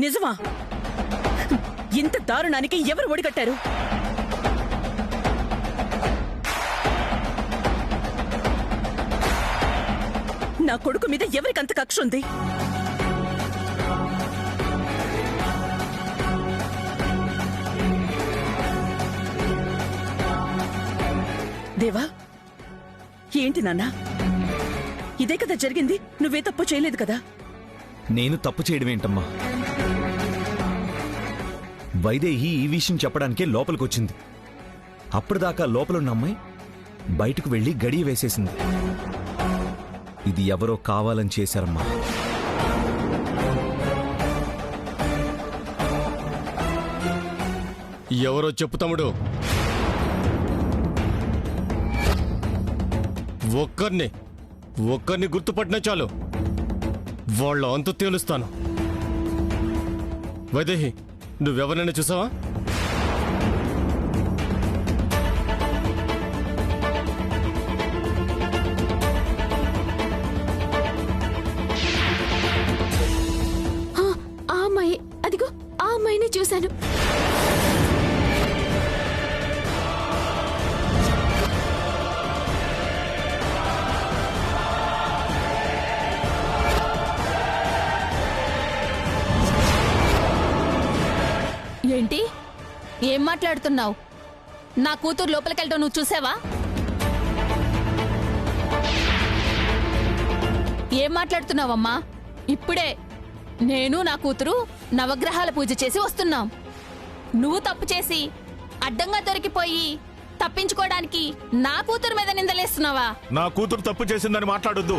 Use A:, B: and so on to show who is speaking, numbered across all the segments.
A: నిజమా? ఇంత దారుణానికి ఎవరు ఒడిగట్టారు? నా కొడుకు మీద ఎవరికంత కక్ష ఉంది? దేవా, ఏంటి నాన్నా? ఇదే కదా జరిగింది. నువ్వే తప్పు చేయలేదు కదా?
B: నేను తప్పు చేయడమేంటమ్మా? వైదేహి ఈ విషయం చెప్పడానికే లోపలికొచ్చింది. అప్పటిదాకా లోపలున్న అమ్మాయి బయటకు వెళ్లి గడియ వేసేసింది. ఇది ఎవరో కావాలని చేశారమ్మా.
C: ఎవరో చెప్పు తమ్ముడు. ఒక్కరిని గుర్తుపట్టినా చాలు, వాళ్ళ అంతు తేలుస్తాను. వైదేహి, నువ్వెవరైనా చూసావా?
D: ఆ అమ్మాయి, అదిగో ఆ అమ్మాయిని చూశాను.
E: ఏంటి? ఏం మాట్లాడుతున్నావు? నా కూతురు లోపలికెళ్ళటం నువ్వు చూసావా? ఏం మాట్లాడుతున్నావమ్మా? ఇప్పుడే నేను నా కూతురు నవగ్రహాల పూజ చేసి వస్తున్నాం. నువ్వు తప్పు చేసి అడ్డంగా దొరికిపోయి తప్పించుకోవడానికి నా కూతురు మీద నిందలేస్తున్నావా?
F: నా కూతురు తప్పు చేసిందని మాట్లాడొద్దు.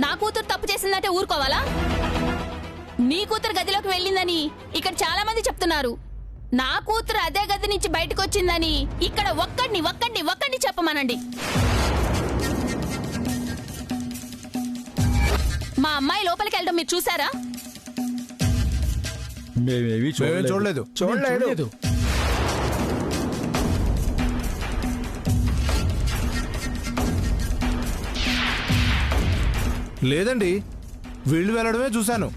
E: నా కూతురు తప్పు చేసిందంటే ఊరుకోవాలా? నీ కూతురు గదిలోకి వెళ్ళిందని ఇక్కడ చాలా మంది చెప్తున్నారు. నా కూతురు అదే గది నుంచి బయటకు వచ్చిందని ఇక్కడ ఒక్కడిని చెప్పమనండి. మా అమ్మాయి లోపలికి వెళ్ళడం మీరు చూసారా?
G: చూడలేదు. లేదండి, వీళ్ళు వెళ్ళడమే చూశాను.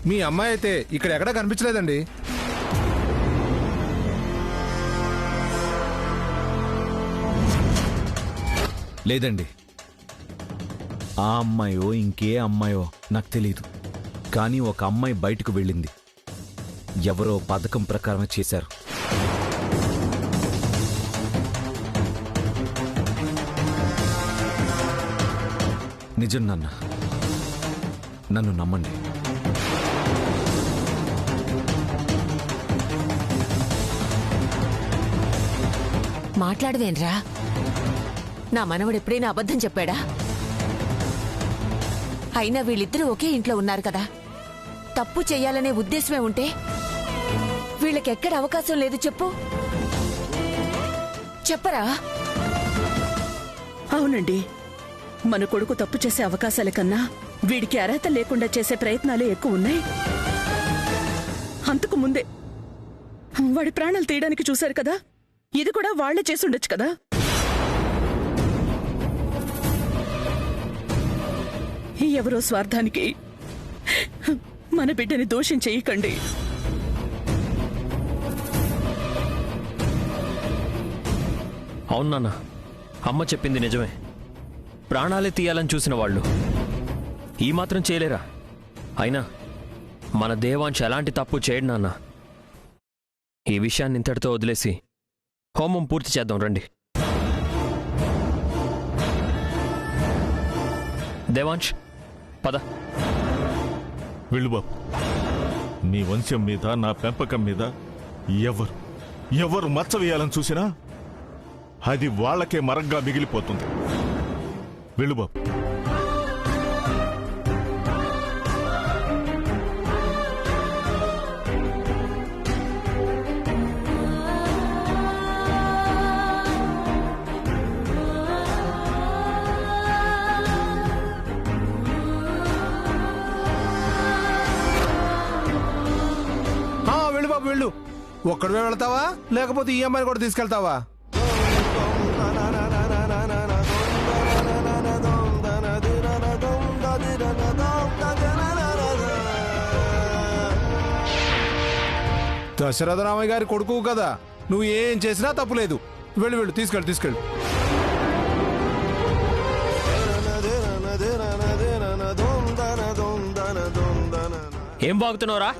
G: మీ అమ్మాయి అయితే ఇక్కడ ఎక్కడా కనిపించలేదండి.
B: లేదండి, ఆ అమ్మాయో ఇంకే అమ్మాయో నాకు తెలీదు. కానీ ఒక అమ్మాయి బయటకు వెళ్ళింది. ఎవరో పథకం ప్రకారమే చేశారు. నిజం నాన్న, నన్ను నమ్మండి.
D: మాట్లాడవేన్రా? నా మనవడు ఎప్పుడైనా అబద్ధం చెప్పాడా? అయినా వీళ్ళిద్దరూ ఒకే ఇంట్లో ఉన్నారు కదా. తప్పు చెయ్యాలనే ఉద్దేశమే ఉంటే వీళ్ళకెక్కడ అవకాశం లేదు చెప్పు. చెప్పరా?
A: అవునండి, మన కొడుకు తప్పు చేసే అవకాశాల కన్నా వీడికి అర్హత లేకుండా చేసే ప్రయత్నాలే ఎక్కువ ఉన్నాయి. అంతకు ముందే వాడి ప్రాణాలు తీయడానికి చూశారు కదా. ఇది కూడా వాళ్లే చేసుండొచ్చు కదా. ఎవరో స్వార్థానికి మన బిడ్డని దోషం చేయకండి.
H: అవును నాన్న, అమ్మ చెప్పింది నిజమే. ప్రాణాలే తీయాలని చూసిన వాళ్ళు ఈ మాత్రం చేయలేరా? అయినా మన దేవాంశ్ ఎలాంటి తప్పు చేయడు నాన్న. ఈ విషయాన్ని ఇంతటితో వదిలేసి హోమం పూర్తి చేద్దాం రండి. దేవాంశ్, పద.
F: వెళ్ళు బాబు. మీ వంశం మీద, నా పెంపకం మీద ఎవరు మచ్చ వేయాలని చూసినా అది వాళ్ళకే మరగ్గా మిగిలిపోతుంది. వెళ్ళు బాబు.
G: వెళ్ళు. ఒక్కడివే వెళ్తావా, లేకపోతే ఈ అమ్మాయిని కూడా తీసుకెళ్తావా? దశరథరామయ్య గారి కొడుకు కదా, నువ్వు ఏం చేసినా తప్పులేదు. వెళ్ళు వెళ్ళు, తీసుకెళ్ళు.
H: ఏం బాగుతున్నావురా?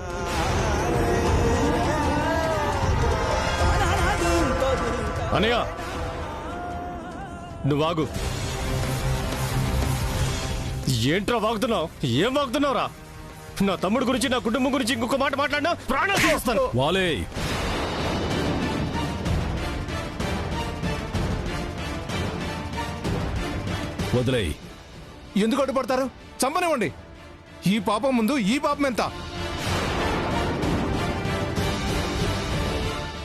C: అనయ్య నువ్వు ఆగు. ఏంట్రా వాగుతున్నావు? ఏం వాగుతున్నావురా? నా తమ్ముడు గురించి, నా కుటుంబం గురించి ఇంకొక మాట మాట్లాడినా ప్రాణాలు తీస్తాను.
I: వాలే, వదిలేయ్.
G: ఎందుకు అడ్డుపడతారు? చంపనివ్వండి. ఈ పాపం ముందు ఈ పాపం ఎంత?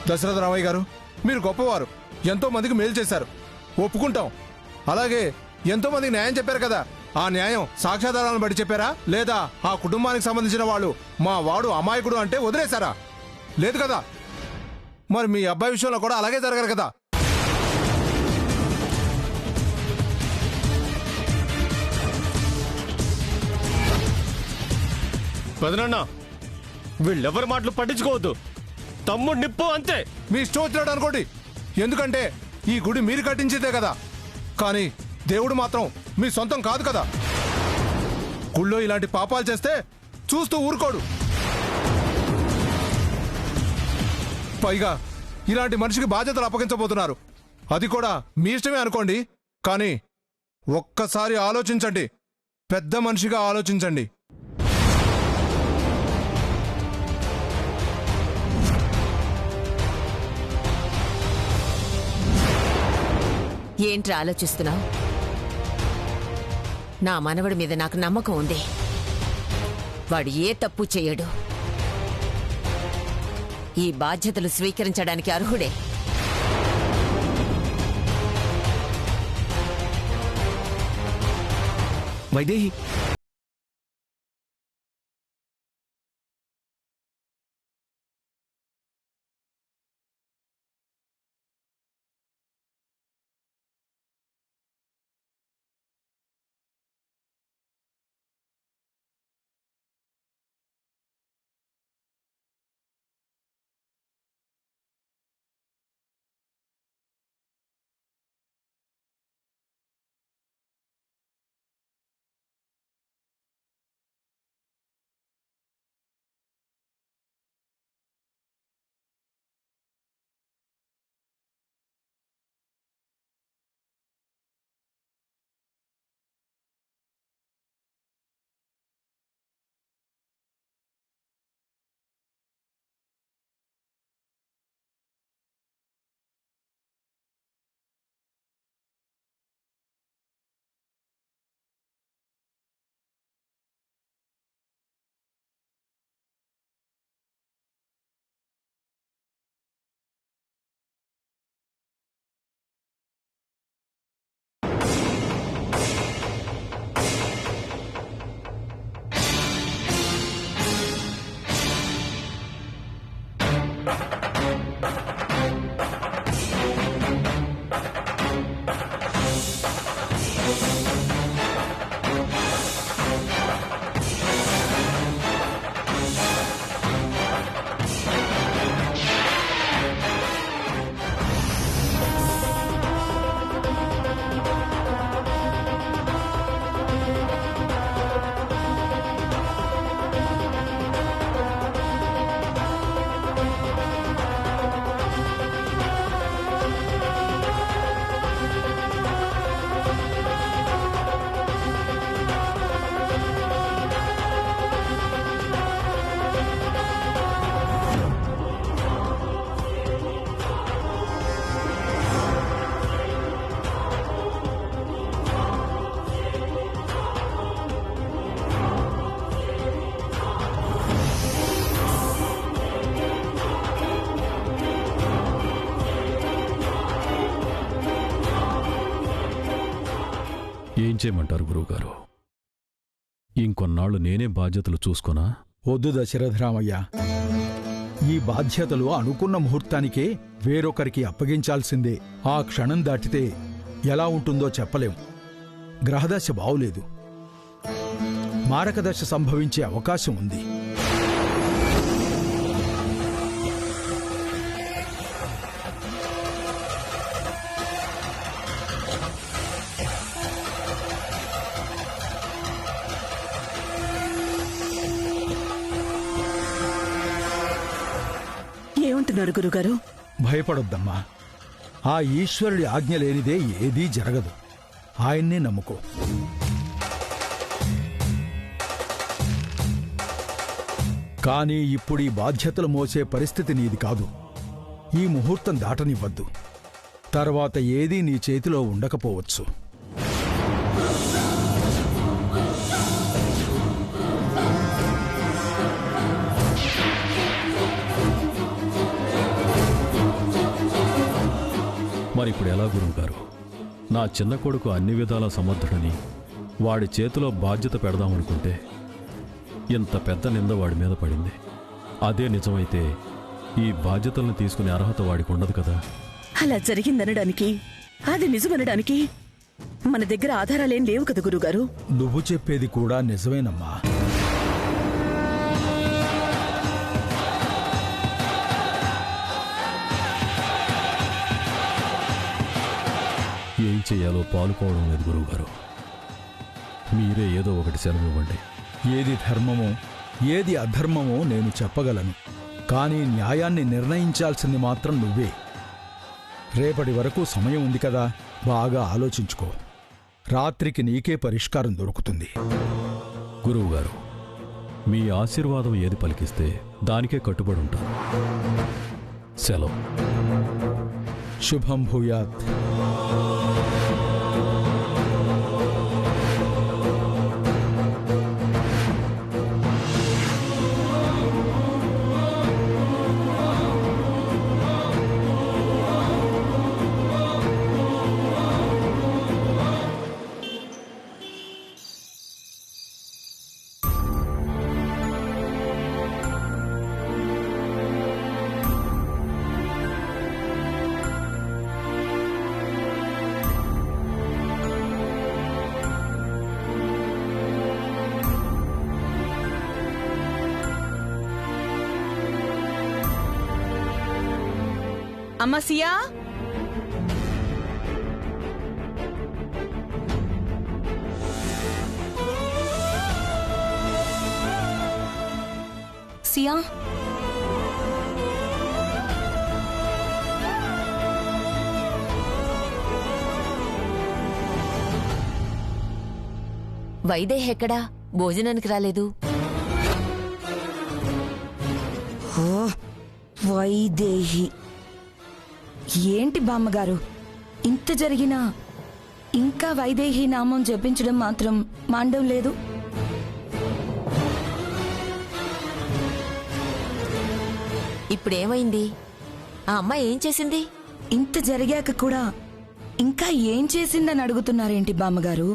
G: దశరథరామయ్య గారు, మీరు గొప్పవారు, ఎంతో మందికి మేలు చేశారు, ఒప్పుకుంటాం. అలాగే ఎంతో మందికి న్యాయం చెప్పారు కదా, ఆ న్యాయం సాక్ష్యాధారాలను బట్టి చెప్పారా, లేదా ఆ కుటుంబానికి సంబంధించిన వాళ్ళు మా వాడు అమాయకుడు అంటే వదిలేశారా? లేదు కదా. మరి మీ అబ్బాయి విషయంలో కూడా అలాగే జరగారు కదా.
C: పెదనాన్న, వీళ్ళెవరి మాటలు పట్టించుకోవద్దు. తమ్ముడు నిప్పు అంతే.
G: మీ ఇష్టం వచ్చినట్టు అనుకోండి. ఎందుకంటే ఈ గుడి మీరు కట్టించేదే కదా, కానీ దేవుడు మాత్రం మీ సొంతం కాదు కదా. గుళ్ళో ఇలాంటి పాపాలు చేస్తే చూస్తూ ఊరుకోడు. పైగా ఇలాంటి మనిషికి బాధ్యతలు అప్పగించబోతున్నారు. అది కూడా మీ ఇష్టమే అనుకోండి, కానీ ఒక్కసారి ఆలోచించండి, పెద్ద మనిషిగా ఆలోచించండి.
D: ఏంట్రా ఆలోచిస్తున్నావు? నా మనవడి మీద నాకు నమ్మకం ఉంది. వాడు ఏ తప్పు చేయడు. ఈ బాధ్యతలు స్వీకరించడానికి అర్హుడే.
B: వైదేహి,
I: ఏం చేయమంటారు గురువుగారు? ఇంకొన్నాళ్లు నేనే బాధ్యతలు చూసుకోనా?
J: వద్దు దశరథరామయ్య, ఈ బాధ్యతలు అనుకున్న ముహూర్తానికే వేరొకరికి అప్పగించాల్సిందే. ఆ క్షణం దాటితే ఎలా ఉంటుందో చెప్పలేం. గ్రహదశ బావులేదు, మారకదశ సంభవించే అవకాశం ఉంది.
A: అంటున్నారు గురుగారు?
J: భయపడొద్దమ్మా. ఆ ఈశ్వరుడి ఆజ్ఞ లేనిదే ఏదీ జరగదు. ఆయన్నే నమ్ముకో. కానీ ఇప్పుడు ఈ బాధ్యతలు మోసే పరిస్థితి నీది కాదు. ఈ ముహూర్తం దాటనివ్వద్దు. తర్వాత ఏదీ నీ చేతిలో ఉండకపోవచ్చు.
I: మరిప్పుడు ఎలా గురువుగారు? నా చిన్న కొడుకు అన్ని విధాలా సమర్థుడని వాడి చేతిలో బాధ్యత పెడదామనుకుంటే ఇంత పెద్ద నింద వాడి మీద పడింది. అదే నిజమైతే ఈ బాధ్యతలను తీసుకునే అర్హత వాడికి ఉండదు కదా.
A: అలా జరిగిందనడానికి, అది నిజమనడానికి మన దగ్గర ఆధారాలేం లేవు కదా గురుగారు?
J: నువ్వు చెప్పేది కూడా నిజమేనమ్మా.
I: ఏం చెయ్యాలో పాలుపోవడం లేదు గురువుగారు. మీరే ఏదో ఒకటి సెలవివ్వండి.
J: ఏది ధర్మమో ఏది అధర్మమో నేను చెప్పగలను. కానీ న్యాయాన్ని నిర్ణయించాల్సింది మాత్రం నువ్వే. రేపటి వరకు సమయం ఉంది కదా, బాగా ఆలోచించుకో. రాత్రికి నీకే పరిష్కారం దొరుకుతుంది.
I: గురువుగారు, మీ ఆశీర్వాదం ఏది పలికిస్తే దానికే కట్టుబడి ఉంటాను. సెలవు.
J: శుభం భూయాత్.
A: అమ్మా సియా,
D: సియా, వైదేహ్ ఎక్కడా? భోజనానికి రాలేదు.
K: వైదేహి ఏంటి బామ్మగారు, ఇంత జరిగినా ఇంకా వైదేహి నామం జపించడం మాత్రం మాండం లేదు.
D: ఇప్పుడేమైంది? ఆ అమ్మాయి ఏం చేసింది?
K: ఇంత జరిగాక కూడా ఇంకా ఏం చేసిందని అడుగుతున్నారేంటి బామ్మగారు?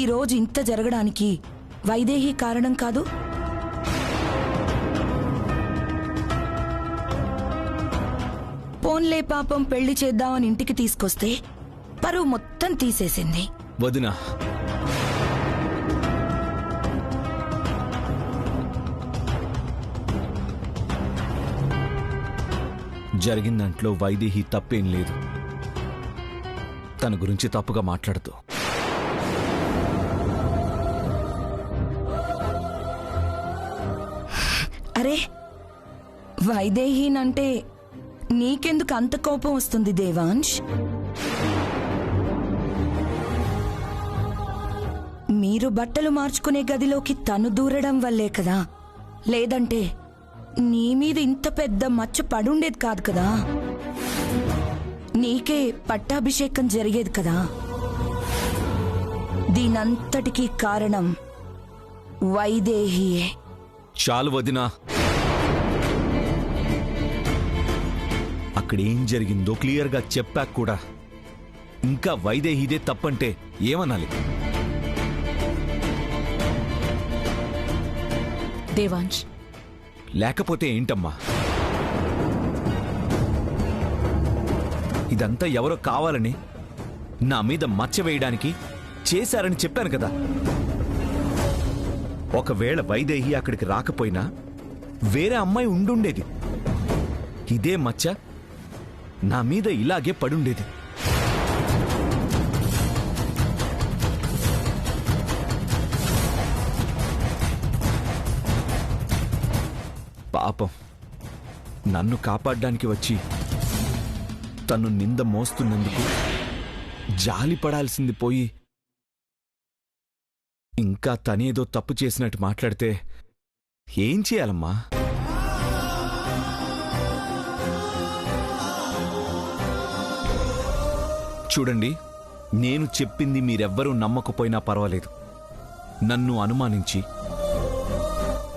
K: ఈరోజు ఇంత జరగడానికి వైదేహి కారణం కాదు. పోన్లే పాపం, పెళ్లి చేద్దామని ఇంటికి తీసుకొస్తే పరువు మొత్తం తీసేసింది.
B: వదినా, జరిగిన దాంట్లో వైదేహి తప్పేం లేదు. తన గురించి తప్పుగా మాట్లాడుతూ
K: అరే, వైదేహినంటే నీకెందుకు అంత కోపం వస్తుంది దేవాంశ్? మీరు బట్టలు మార్చుకునే గదిలోకి తను దూరడం వల్లే కదా, లేదంటే నీ మీద ఇంత పెద్ద మచ్చ పడుండేది కాదు కదా. నీకే పట్టాభిషేకం జరిగేది కదా. దీనంతటికీ కారణం వైదేహియే.
B: చాలు వదినా, అక్కడేం జరిగిందో క్లియర్గా చెప్పాక కూడా ఇంకా వైదేహిదే తప్పంటే ఏమనాలి?
E: దేవాంశ్,
B: లేకపోతే ఏంటమ్మా? ఇదంతా ఎవరో కావాలని నా మీద మచ్చ వేయడానికి చేశారని చెప్పాను కదా. ఒకవేళ వైదేహి అక్కడికి రాకపోయినా వేరే అమ్మాయి ఉండుండేది. ఇదే మచ్చ నా మీద ఇలాగే పడుండేది. పాపం నన్ను కాపాడ్డానికి వచ్చి తను నింద మోస్తున్నందుకు జాలి పడాల్సింది పోయి ఇంకా తనేదో తప్పు చేసినట్టు మాట్లాడితే ఏం చేయాలమ్మా? చూడండి, నేను చెప్పింది మీరెవ్వరూ నమ్మకపోయినా పర్వాలేదు. నన్ను అనుమానించి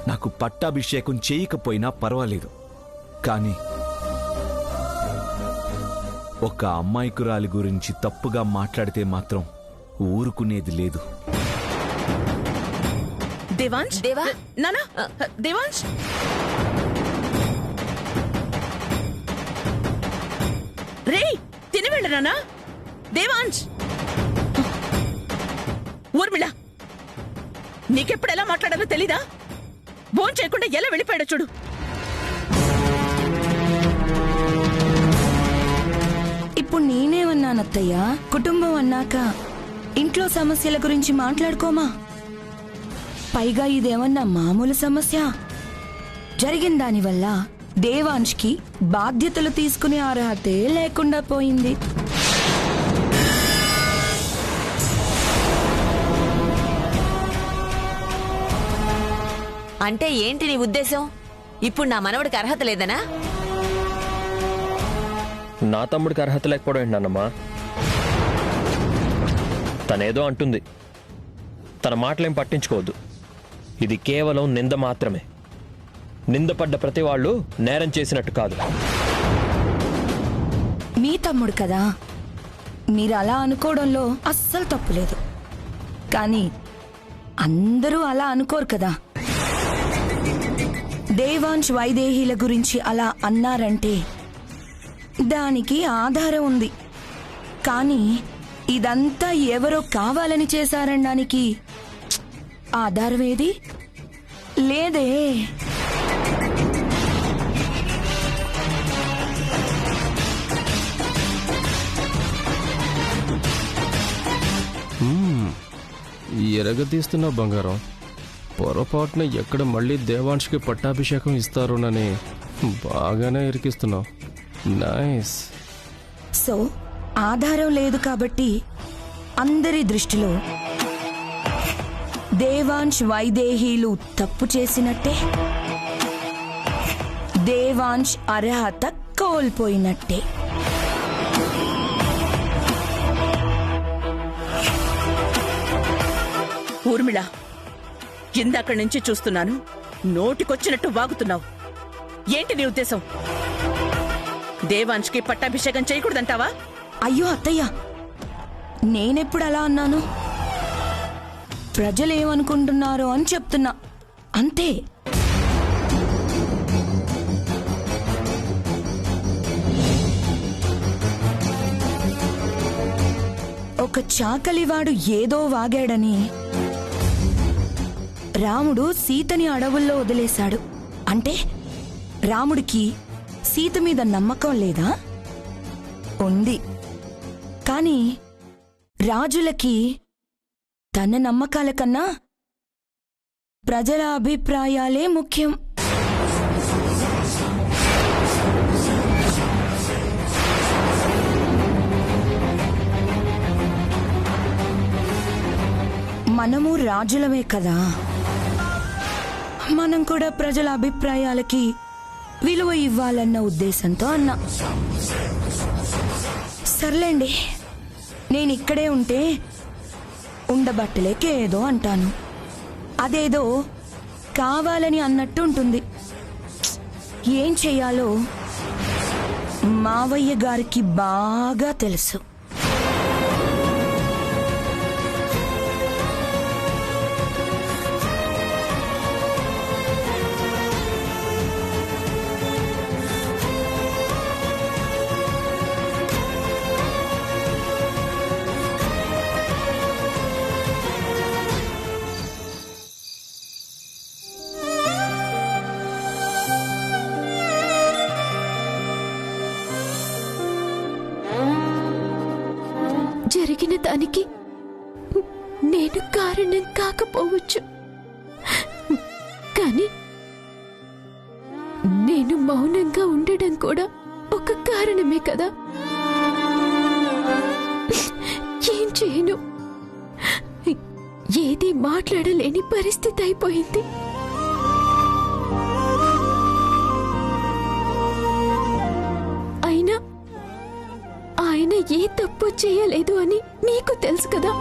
B: నాకు పట్టాభిషేకం చేయకపోయినా పర్వాలేదు. కానీ ఒక అమ్మాయికురాలి గురించి తప్పుగా మాట్లాడితే మాత్రం ఊరుకునేది లేదు.
A: దేవాంశ్,
D: దేవా?
A: నానా, దేవాంశ్, రే తిని వెళ్ళ నానా. దేవాంశ్, ఊర్మిళ, నీకెప్పుడు ఎలా మాట్లాడాలో తెలీదా? ఫోన్ చేయకుండా ఎలా వెళ్ళిపోయాడో చూడు.
K: ఇప్పుడు నేనేమన్నానత్తయ్యా? కుటుంబం అన్నాక ఇంట్లో సమస్యల గురించి మాట్లాడుకోమా? పైగా ఇదేమన్నా మామూలు సమస్య? జరిగిన దానివల్ల దేవాంష్కి బాధ్యతలు తీసుకునే అర్హతే లేకుండా పోయింది.
D: అంటే ఏంటి నీ ఉద్దేశం? ఇప్పుడు నా మనవడికి అర్హత లేదనా?
H: నా తమ్ముడికి అర్హత లేకపోవడం ఏంటి నాన్నమ్మా? తనేదో అంటుంది, తన మాటలేం పట్టించుకోవద్దు. ఇది కేవలం నింద మాత్రమే. నిందపడ్డ ప్రతి వాళ్ళు నేరం చేసినట్టు కాదు.
K: మీ తమ్ముడు కదా, మీరు అలా అనుకోవడంలో అస్సలు తప్పులేదు. కానీ అందరూ అలా అనుకోరు కదా. దేవాంశ్ వైదేహీల గురించి అలా అన్నారంటే దానికి ఆధారం ఉంది. కానీ ఇదంతా ఎవరో కావాలని చేశారనడానికి ఆధారం ఏది లేదే.
C: ఎరగదీస్తున్న బంగారం, పొరపాటున ఎక్కడ మళ్ళీ దేవాంష్కి పట్టాభిషేకం ఇస్తారోనని బాగానే ఇరికిస్తున్నావు. నైస్.
K: సో ఆధారం లేదు కాబట్టి అందరి దృష్టిలో దేవాంశ్ వైదేహీలు తప్పు చేసినట్టే, దేవాంశ్ అర్హత కోల్పోయినట్టే.
A: ఊర్మిళ, ఇందాక నుంచి చూస్తున్నాను, నోటికొచ్చినట్టు వాగుతున్నావు. ఏంటి నీ ఉద్దేశం? దేవాంష్కి పట్టాభిషేకం చేయకూడదంటావా?
K: అయ్యో అత్తయ్య, నేనెప్పుడు అలా అన్నాను? ప్రజలేమనుకుంటున్నారో అని చెప్తున్నా అంతే. ఒక చాకలివాడు ఏదో వాగాడని రాముడు సీతని అడవుల్లో వదిలేశాడు అంటే రాముడికి సీత మీద నమ్మకం లేదా? ఉంది. కానీ రాజులకి తన నమ్మకాల కన్నా ప్రజల అభిప్రాయాలే ముఖ్యం. మనము రాజులమే కదా, మనం కూడా ప్రజల అభిప్రాయాలకి విలువ ఇవ్వాలన్న ఉద్దేశంతో అన్నా. సర్లేండి, నేనిక్కడే ఉంటే ఉండబట్టలేకే ఏదో అంటాను, అదేదో కావాలని అన్నట్టు ఉంటుంది. ఏం చెయ్యాలో మావయ్య గారికి బాగా తెలుసు.
E: జరిగిన దానికి నేను కారణం కాకపోవచ్చు, కానీ నేను మౌనంగా ఉండడం కూడా ఒక కారణమే కదా. ఏం చేయను, ఏది మాట్లాడలేని పరిస్థితి అయిపోయింది. అయినా ఆయన ఏ తప్పు చేయలేదు అని నీకు తెలుసు కదా.